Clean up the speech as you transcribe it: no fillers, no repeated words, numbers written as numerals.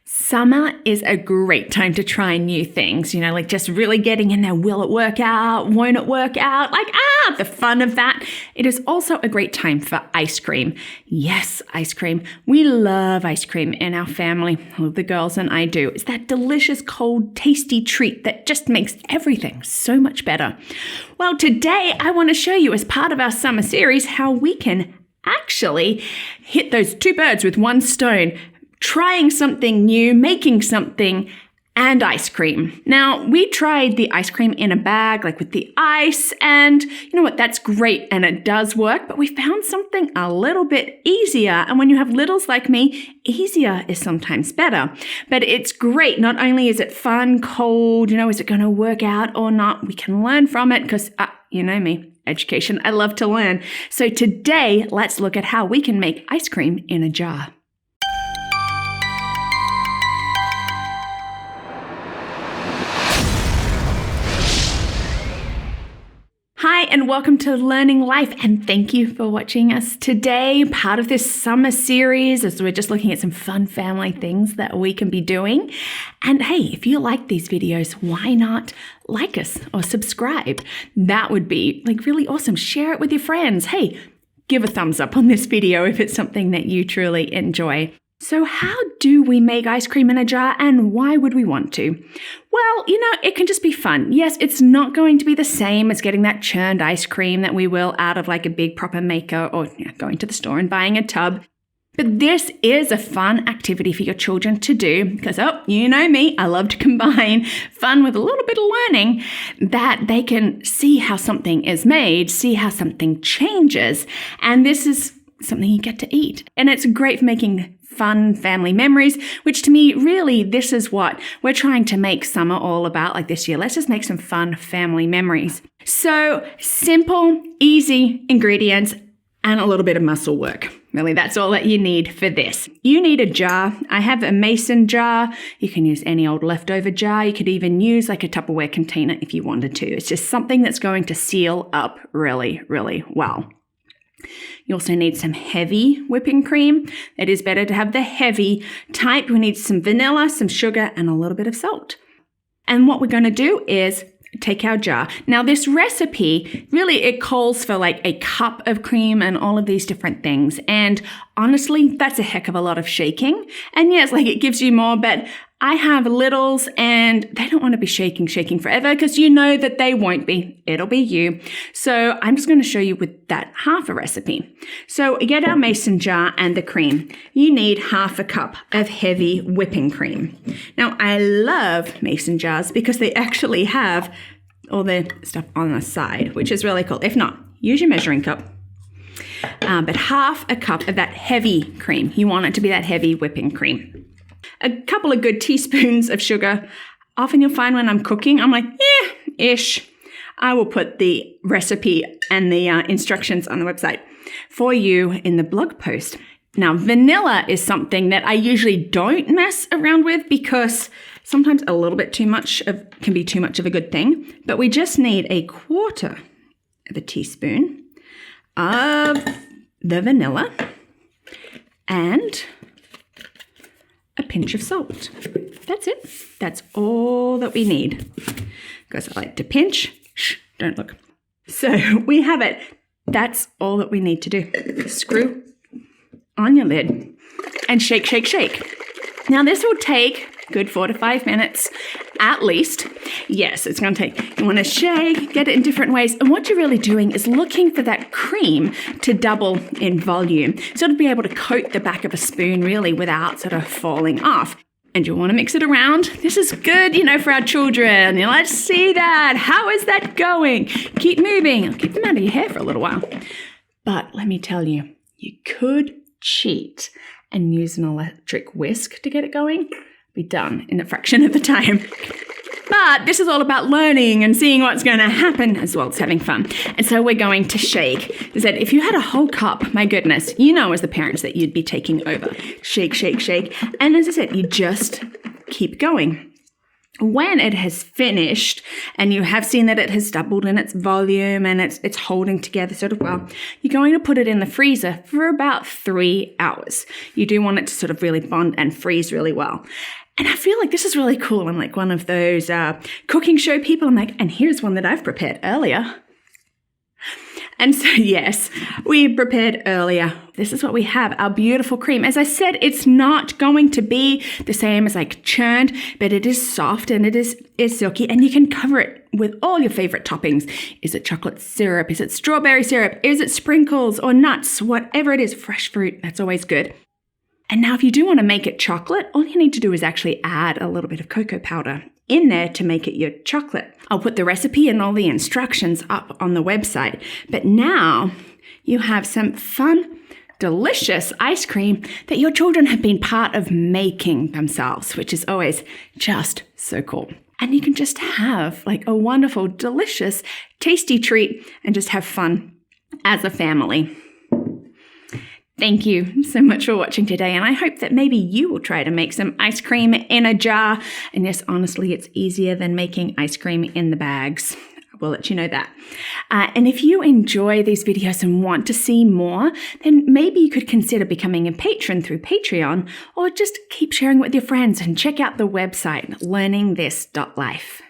Summer is a great time to try new things, like just really getting in there. Will it work out? Won't it work out? The fun of that. It is also a great time for ice cream. Yes, ice cream. We love ice cream in our family. The girls and I do. It's that delicious, cold, tasty treat that just makes everything so much better. Well, today I want to show you, as part of our summer series, how we can actually hit those two birds with one stone. Trying something new, making something, and ice cream. Now, we tried the ice cream in a bag, like with the ice, and you know what? That's great, and it does work, but we found something a little bit easier. And when you have littles like me, easier is sometimes better. But it's great. Not only is it fun, cold, is it going to work out or not? We can learn from it because, you know me, education, I love to learn. So today, let's look at how we can make ice cream in a jar. Hi, and welcome to Learning Life, and thank you for watching us today. Part of this summer series as we're just looking at some fun family things that we can be doing. And hey, if you like these videos, why not like us or subscribe? That would be really awesome. Share it with your friends. Hey, give a thumbs up on this video if it's something that you truly enjoy. So how do we make ice cream in a jar, and why would we want to? Well, it can just be fun. Yes, it's not going to be the same as getting that churned ice cream that we will out of like a big proper maker or going to the store and buying a tub. But this is a fun activity for your children to do because, you know me, I love to combine fun with a little bit of learning, that they can see how something is made, see how something changes. And this is something you get to eat. And it's great for making fun family memories, which to me, really, this is what we're trying to make summer all about like this year. Let's just make some fun family memories. So simple, easy ingredients and a little bit of muscle work. Really, that's all that you need for this. You need a jar. I have a mason jar. You can use any old leftover jar. You could even use like a Tupperware container if you wanted to. It's just something that's going to seal up really, really well. You also need some heavy whipping cream. It is better to have the heavy type. We need some vanilla, some sugar, and a little bit of salt. And what we're going to do is take our jar. Now, this recipe, really, it calls for like a cup of cream and all of these different things. And honestly, that's a heck of a lot of shaking. And yes, it gives you more, but I have littles and they don't want to be shaking forever because you know that they won't be. It'll be you. So I'm just going to show you with that half a recipe. So get our mason jar and the cream. You need half a cup of heavy whipping cream. Now, I love mason jars because they actually have all the stuff on the side, which is really cool. If not, use your measuring cup. But half a cup of that heavy cream. You want it to be that heavy whipping cream. A couple of good teaspoons of sugar. Often you'll find when I'm cooking, I'm like, ish. I will put the recipe and the instructions on the website for you in the blog post. Now, vanilla is something that I usually don't mess around with because sometimes a little bit too much can be too much of a good thing. But we just need a quarter of a teaspoon of the vanilla and a pinch of salt. That's it. That's all that we need. Because I like to pinch. Shh, don't look. So we have it. That's all that we need to do. Screw on your lid and shake, shake, shake. Now this will take a good 4 to 5 minutes at least. Yes, it's going to take. You want to shake, get it in different ways. And what you're really doing is looking for that cream to double in volume. So to be able to coat the back of a spoon really without sort of falling off. And you want to mix it around. This is good, for our children. Let's see that. How is that going? Keep moving. I'll keep them out of your hair for a little while. But let me tell you, you could cheat and use an electric whisk to get it going. Be done in a fraction of the time. But this is all about learning and seeing what's going to happen as well as having fun. And so we're going to shake. Is that if you had a whole cup, my goodness, as the parents that you'd be taking over. Shake, shake, shake. And as I said, you just keep going. when it has finished and you have seen that it has doubled in its volume and it's holding together sort of well, you're going to put it in the freezer for about 3 hours. You do want it to sort of really bond and freeze really well. And I feel like this is really cool. I'm like one of those cooking show people. I'm like, and here's one that I've prepared earlier. And so, yes, we prepared earlier. This is what we have, our beautiful cream. As I said, it's not going to be the same as like churned, but it is soft and it is silky, and you can cover it with all your favorite toppings. Is it chocolate syrup? Is it strawberry syrup? Is it sprinkles or nuts? Whatever it is, fresh fruit, that's always good. And now if you do want to make it chocolate, all you need to do is actually add a little bit of cocoa powder in there to make it your chocolate. I'll put the recipe and all the instructions up on the website. But now you have some fun, delicious ice cream that your children have been part of making themselves, which is always just so cool. And you can just have like a wonderful, delicious, tasty treat and just have fun as a family. Thank you so much for watching today, and I hope that maybe you will try to make some ice cream in a jar. And yes, honestly, it's easier than making ice cream in the bags. We'll let you know that. And if you enjoy these videos and want to see more, then maybe you could consider becoming a patron through Patreon, or just keep sharing with your friends and check out the website, LearningThis.Life.